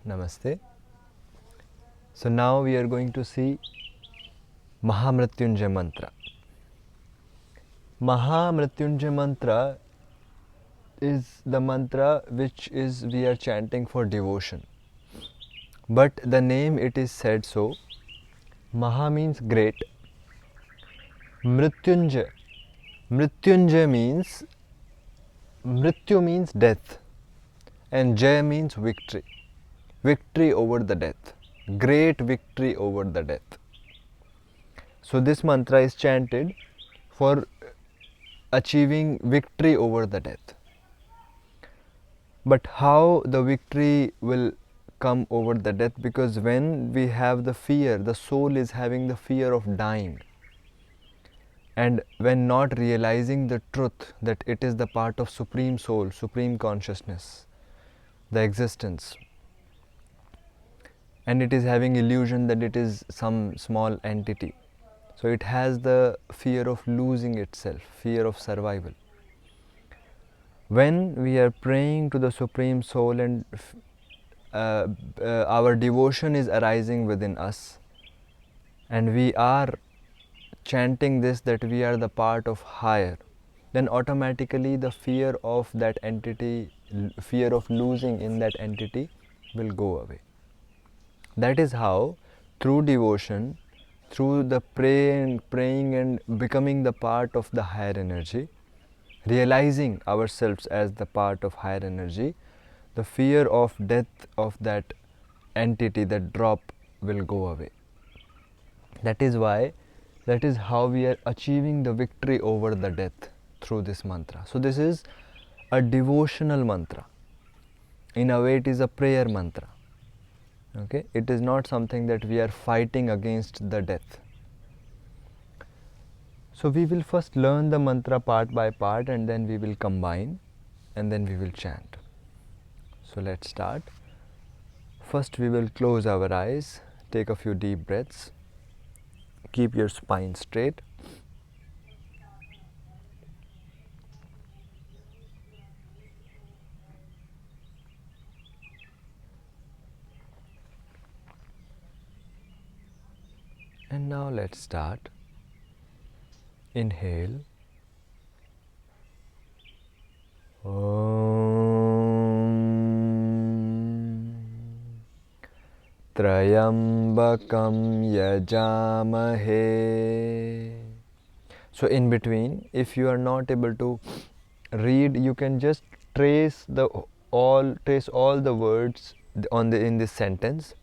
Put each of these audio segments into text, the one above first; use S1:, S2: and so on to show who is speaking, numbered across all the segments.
S1: Namaste. So now we are going to see Mahamrityunjay Mantra. Mahamrityunjay Mantra is the mantra which is we are chanting for devotion. But the name it is said so. Maha means great. Mrityunjay. Mrityunjay means Mrityu means death and Jay means victory. Victory over the death. Great victory over the death. So this mantra is chanted for achieving victory over the death. But how the victory will come over the death? Because when we have the fear, the soul is having the fear of dying. And when not realizing the truth that it is the part of Supreme Soul, Supreme Consciousness, the existence, and it is having illusion that it is some small entity. So it has the fear of losing itself, fear of survival. When we are praying to the Supreme Soul and our devotion is arising within us, and we are chanting this that we are the part of higher, then automatically the fear of that entity, fear of losing in that entity will go away. That is how through devotion, through the praying and becoming the part of the higher energy, realizing ourselves as the part of higher energy, the fear of death of that entity, that drop, will go away. That is how we are achieving the victory over the death through this mantra. So this is a devotional mantra. In a way it is a prayer mantra. Okay? It is not something that we are fighting against the death. So we will first learn the mantra part by part and then we will combine and then we will chant. So let's start. First we will close our eyes, take a few deep breaths, keep your spine straight. And now let's start. Inhale. Trayambakam yajamahe. So in between, if you are not able to read, you can just trace all the words in this sentence.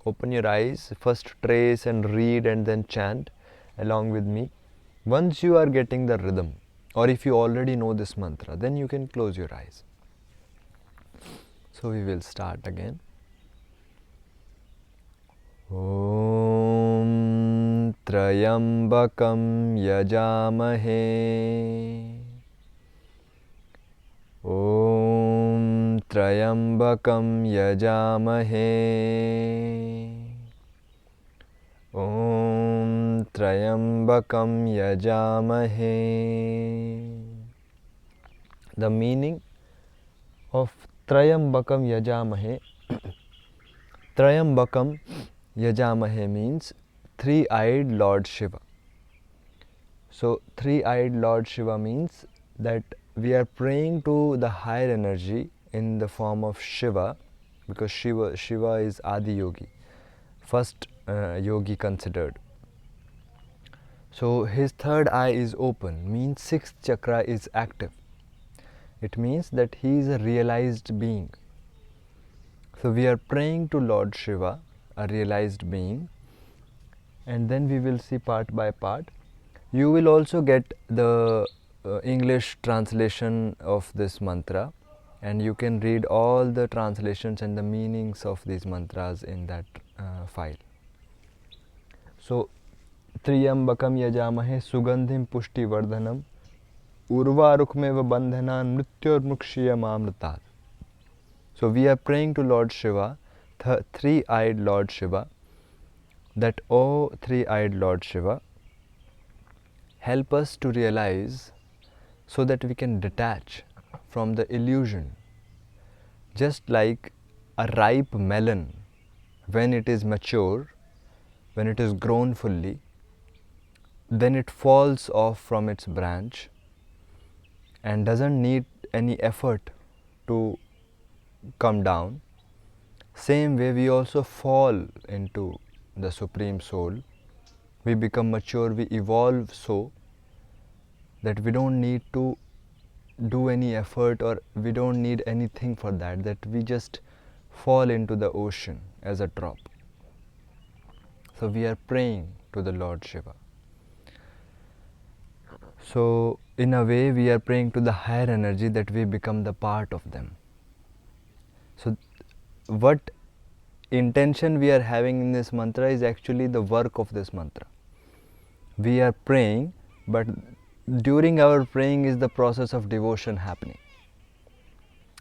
S1: Open your eyes, first trace and read and then chant along with me. Once you are getting the rhythm, or if you already know this mantra, then you can close your eyes. So we will start again. Om Trayambakam yajamahe. Om Trayambakam yajamahe. Om Trayambakam yajamahe. The meaning of Trayambakam yajamahe. Trayambakam yajamahe means three-eyed Lord Shiva. So three-eyed Lord Shiva means that we are praying to the higher energy in the form of Shiva, because Shiva is Adi Yogi, first yogi considered. So his third eye is open, means sixth chakra is active. It means that he is a realized being. So we are praying to Lord Shiva, a realized being, and then we will see part by part. You will also get the English translation of this mantra, and you can read all the translations and the meanings of these mantras in that file. So Triyambakam yajamahe sugandhim pushti vardhanam urvarukmeva bandhanan mrityormukshiyamamritat. So we are praying to Lord Shiva, three-eyed Lord Shiva, that O three-eyed Lord Shiva, help us to realize so that we can detach from the illusion. Just like a ripe melon, when it is mature, when it is grown fully, then it falls off from its branch and doesn't need any effort to come down. Same way, we also fall into the Supreme Soul. We become mature, we evolve so that we don't need to do any effort, or we don't need anything for that, that we just fall into the ocean as a drop. So we are praying to the Lord Shiva. So in a way, we are praying to the higher energy that we become the part of them. So what intention we are having in this mantra is actually the work of this mantra. We are praying, but during our praying is the process of devotion happening.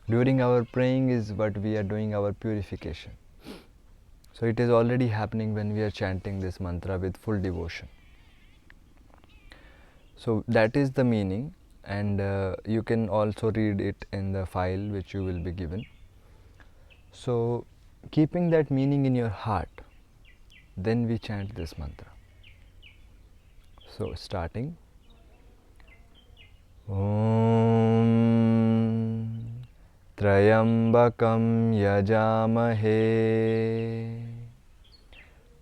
S1: During our praying is what we are doing, our purification. So it is already happening when we are chanting this mantra with full devotion. So that is the meaning, and you can also read it in the file which you will be given. So keeping that meaning in your heart, then we chant this mantra. So starting Om Trayambakam Yajamahe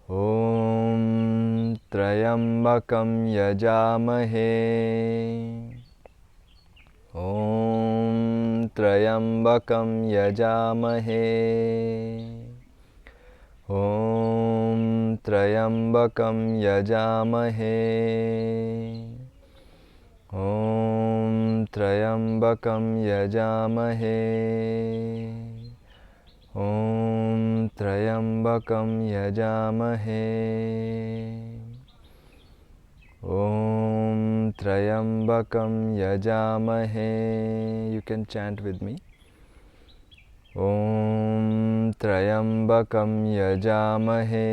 S1: Om Trayambakam Yajamahe Om Trayambakam Yajamahe Om Trayambakam Yajamahe Om Trayambakam Yajamahe Om Trayambakam Yajamahe Om Trayambakam Yajamahe. You can chant with me. Om Trayambakam Yajamahe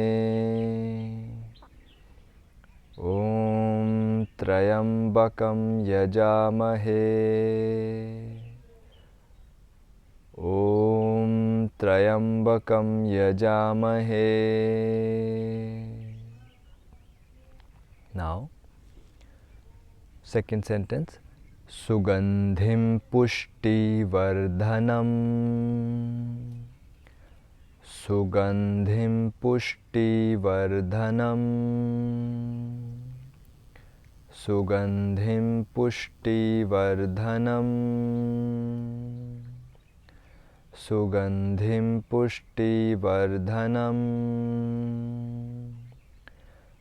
S1: Om Trayambakam Yajamahe Om Trayambakam Yajamahe. Now, second sentence. Sugandhim Pushti Vardhanam Sugandhim Pushti Vardhanam Sugandhim Pushti Vardhanam Sugandhim Pushti Vardhanam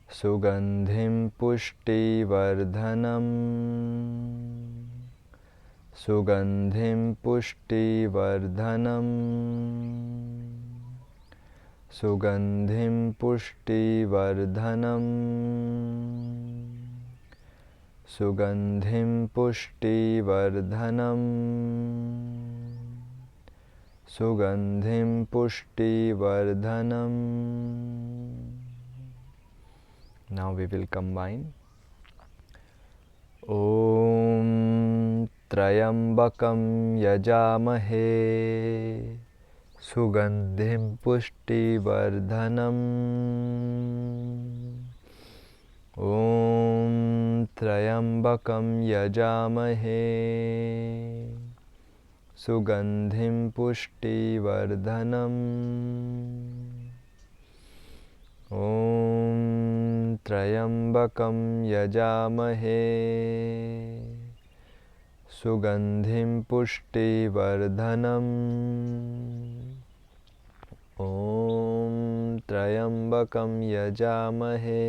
S1: Sugandhim Pushti Vardhanam Sugandhim Pushti Vardhanam Sugandhim Pushti Vardhanam Sugandhim Pushti Vardhanam Sugandhim Pushti Vardhanam. Now we will combine. Om Trayambakam Yajamahe Sugandhim Pushti Vardhanam Om Trayambakam Yajamahe Sugandhim Pushti Vardhanam Om Trayambakam Yajamahe Sugandhim Pushti Vardhanam Om Trayambakam Yajamahe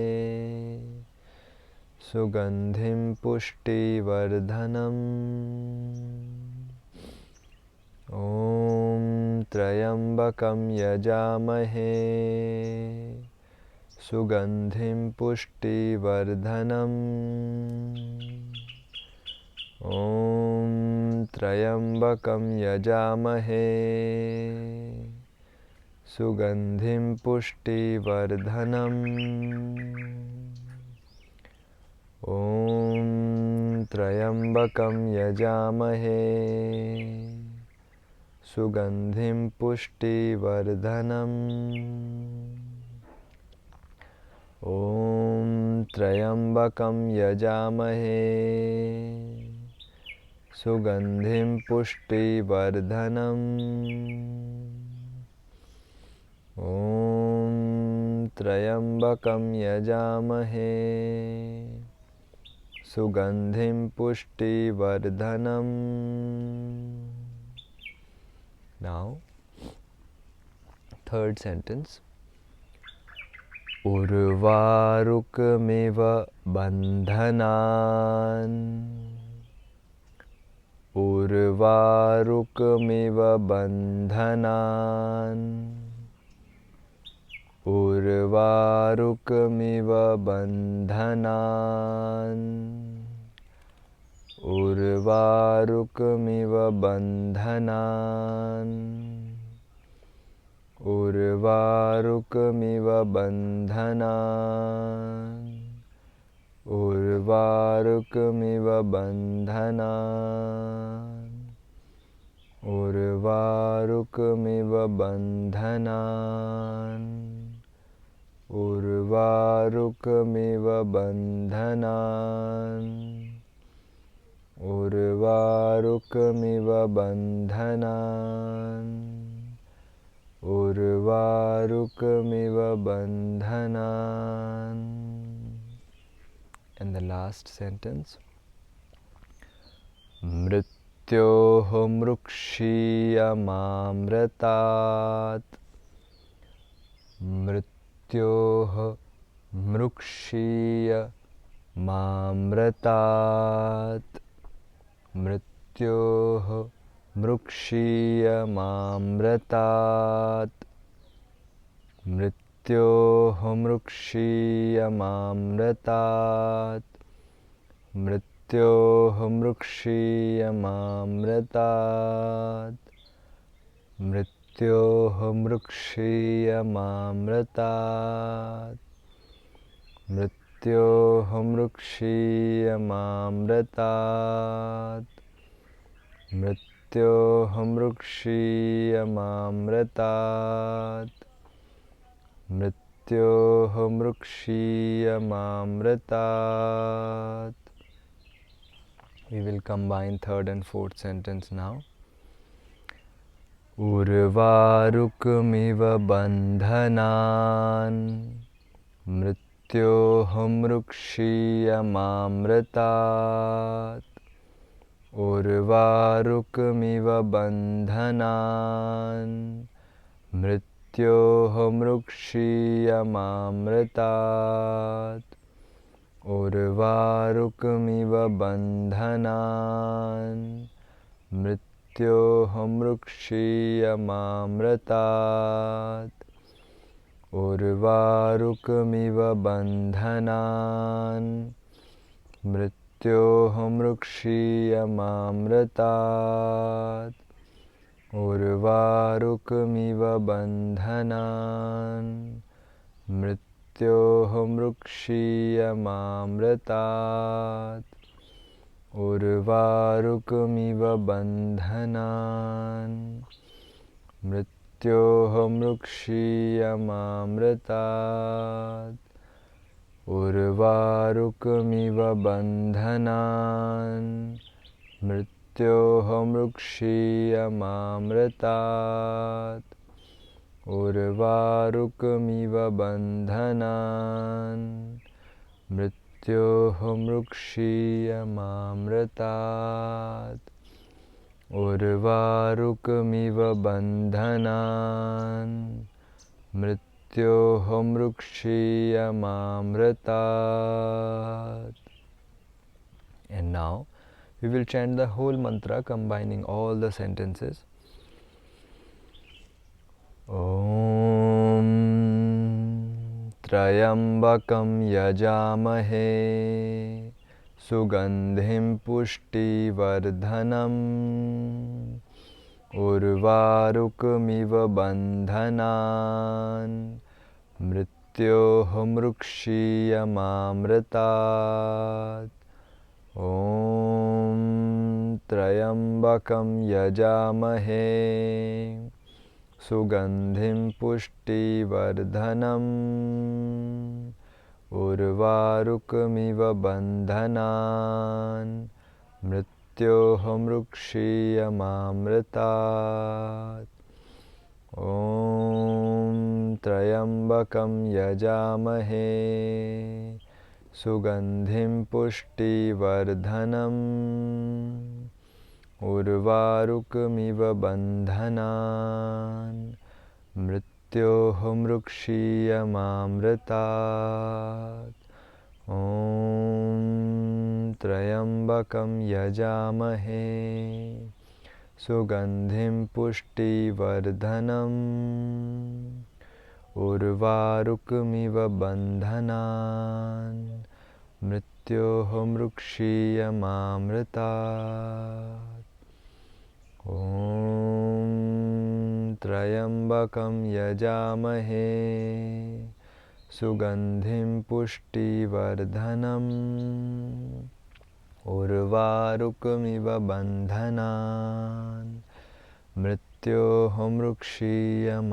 S1: Sugandhim Pushti Vardhanam Om Trayambakam Yajamahe Sugandhim Pushti Vardhanam Om Trayambakam Yajamahe Sugandhim Pushti Vardhanam Om Trayambakam Yajamahe सुगन्धिं पुष्टिवर्धनम् ॐ त्र्यम्बकं यजामहे सुगन्धिं पुष्टिवर्धनम् ॐ त्र्यम्बकं यजामहे सुगन्धिं पुष्टिवर्धनम्. Now, third sentence. Urvarukmiva bandhanan. Urvarukmiva bandhanan. Urvarukmiva bandhanan. Urvarukmiva bandhanan. Urvarukmiva bandhanan. Urvarukmiva bandhanan. Urvarukmiva bandhanan. Urvarukmiva bandhanan. Urvarukmiva bandhanan. Urvarukmiva bandhanan. And the last sentence. Mrityoho mrukshiyamamratat. Mrityoho mrukshiyamamratat. Mrityoho mrukshiyamamratat. Mrityoho mrukshiyamamratat. Mrityoho mrukshiyamamratat. Mrityoho mrukshiyamamratat. Mrityoho mrukshiyamamratat. Mrityoho mrukshiyamamratat. Mrityoho mrukshiyamamratat. We will combine third and fourth sentence now. Urvarukmiva bandhanan. Mrityoho mrukshiyamamratat. Urvarukmiva bandhanan. Mrityoho mrukshiyamamratat. Urvarukmiva bandhanan. Mrityoho mrukshiyamamratat. Urvarukmiva bandhanan. Mrityoho mrukshiyamamratat. Urvarukmiva bandhanan. Mrityoho mrukshiyamamratat. Urvarukmiva bandhanan. Mrityoho mrukshiyamamratat. Urvarukmiva bandhanan. Mrityoho mrukshiyamamratat. Urvarukmiva bandhanan. Mrityoho mrukshiyamamratat. Urvarukmiva bandhanan. Mrityoho mrukshiyamamratat. And now we will chant the whole mantra combining all the sentences. Om Trayambakam yajamahe Sugandhim pushtivardhanam. Urvarukmiva bandhanan. Mrityoho mrukshiyamamratat. Om त्र्यम्बकं यजामहे सुगन्धिं पुष्टिवर्धनम् उर्वारुकमिव बन्धनान् मृत्योः मृक्षीयमामृतात्। ॐ त्र्यम्बकं यजामहे सुगन्धिं पुष्टिवर्धनम् उर्वारुकमिव बन्धनान् मृत्योः मृक्षीयमामृतात्। ॐ त्र्यम्बकं यजामहे सुगन्धिं पुष्टिवर्धनम् उर्वारुकमिव बन्धनान् मृत्योः मृक्षीयमामृतात्। ॐ त्र्यम्बकं यजामहे सुगन्धिं पुष्टिवर्धनम् उर्वारुकमिव बन्धनान् मृत्योः मृक्षीयमामृतात्।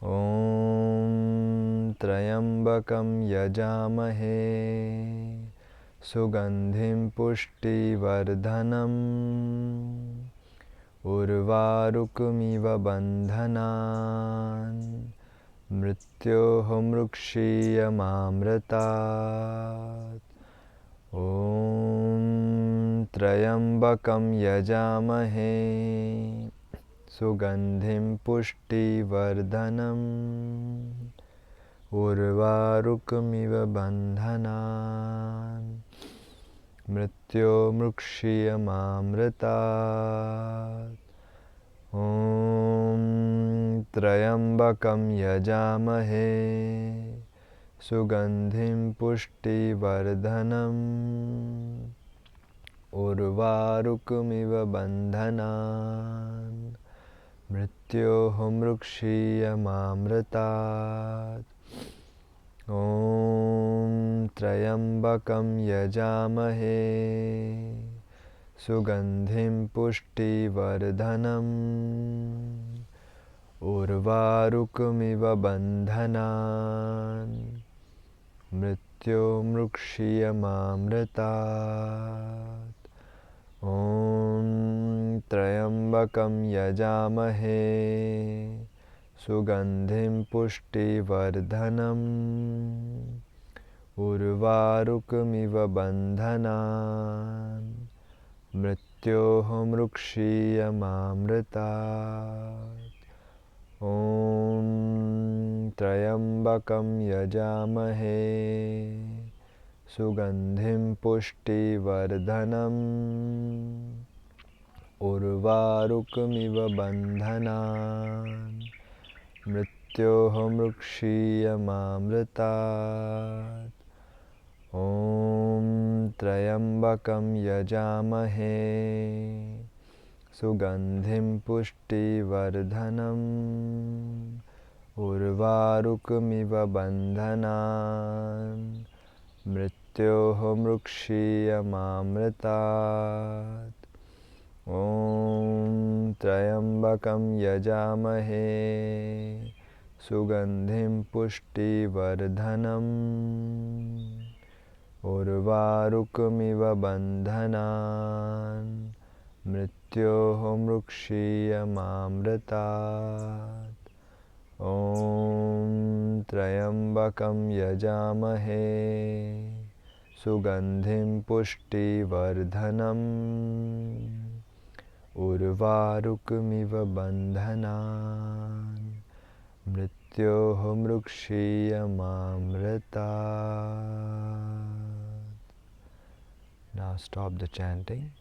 S1: ॐ त्र्यम्बकं यजामहे सुगन्धिं पुष्टिवर्धनम् उर्वारुकमिव बन्धनान् मृत्योः मृक्षीयमामृतात्। ॐ त्र्यम्बकं यजामहे सुगन्धिं पुष्टिवर्धनम् उर्वारुकमिव बन्धनान् मृत्योः मृक्षीयमामृतात्। ॐ त्र्यम्बकं यजामहे सुगन्धिं पुष्टिवर्धनम् उर्वारुकमिव बन्धनान् मृत्योः मृक्षीयमामृतात्। ॐ त्र्यम्बकं यजामहे सुगन्धिं पुष्टिवर्धनम् उर्वारुकमिव बन्धनान् मृत्योः मृक्षीयमामृतात्। ॐ त्र्यम्बकं यजामहे सुगन्धिं पुष्टिवर्धनम् उर्वारुकमिव बन्धनान् मृत्योः मृक्षीयमामृतात्। ॐ त्र्यम्बकं यजामहे सुगन्धिं पुष्टिवर्धनम् उर्वारुकमिव बन्धनान् मृत्योः मृक्षीयमामृतात्। ॐ त्र्यम्बकं यजामहे सुगन्धिं पुष्टिवर्धनम् उर्वारुकमिव बन्धनान् मृत्योः मृक्षीयमामृतात्। ॐ त्र्यम्बकं यजामहे सुगन्धिं पुष्टिवर्धनम् उर्वारुकमिव बन्धनान् मृत्योः मृक्षीयमामृतात्। ॐ त्र्यम्बकं यजामहे सुगन्धिं पुष्टिवर्धनम् उर्वारुकमिव बन्धनान् मृत्योः मृक्षीयमामृतात्। Now stop the chanting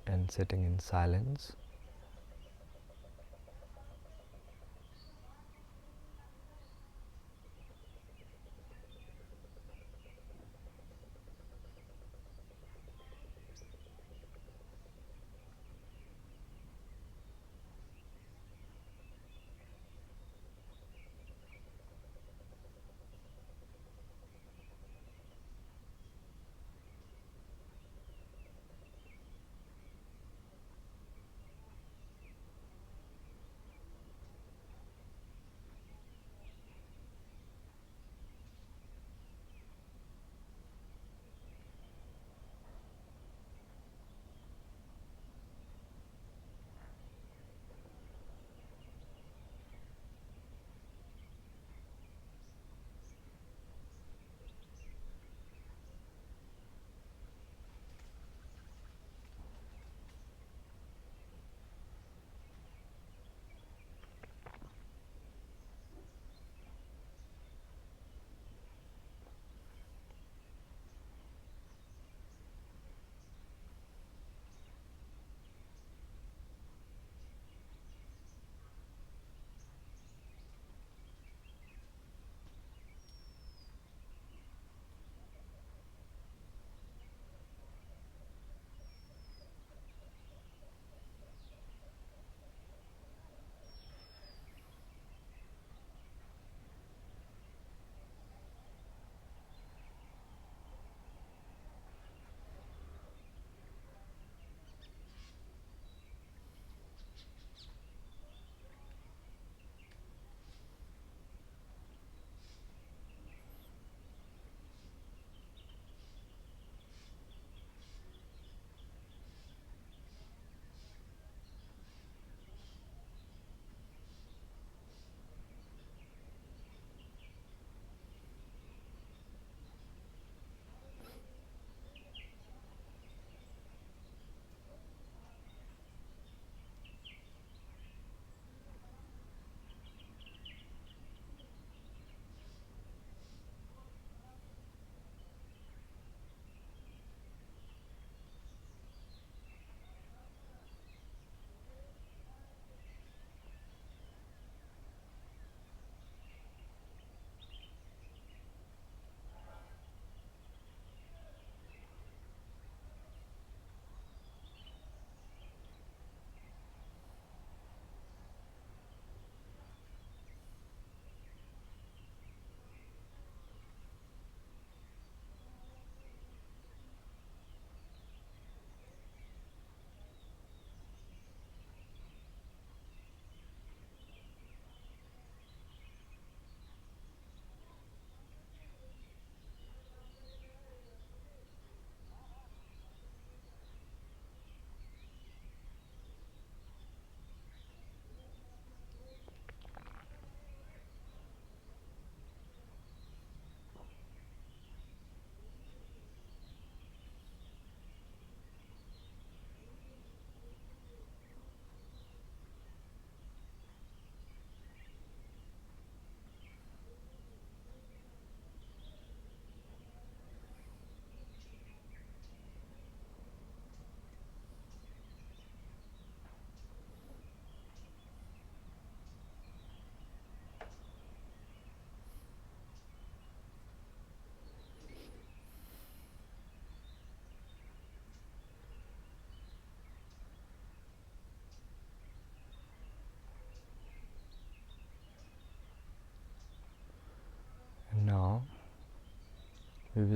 S1: and sitting in silence.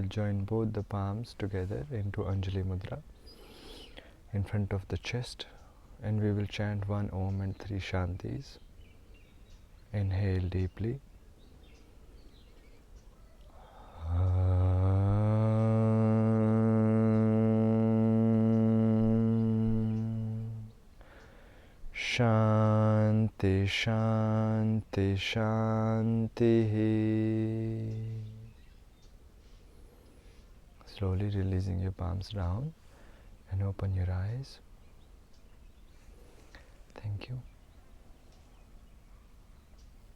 S1: join both the palms together into Anjali Mudra in front of the chest, and we will chant 1 Om and 3 Shantis. Inhale deeply. Shanti, Shanti, Shanti. Slowly releasing your palms down and open your eyes.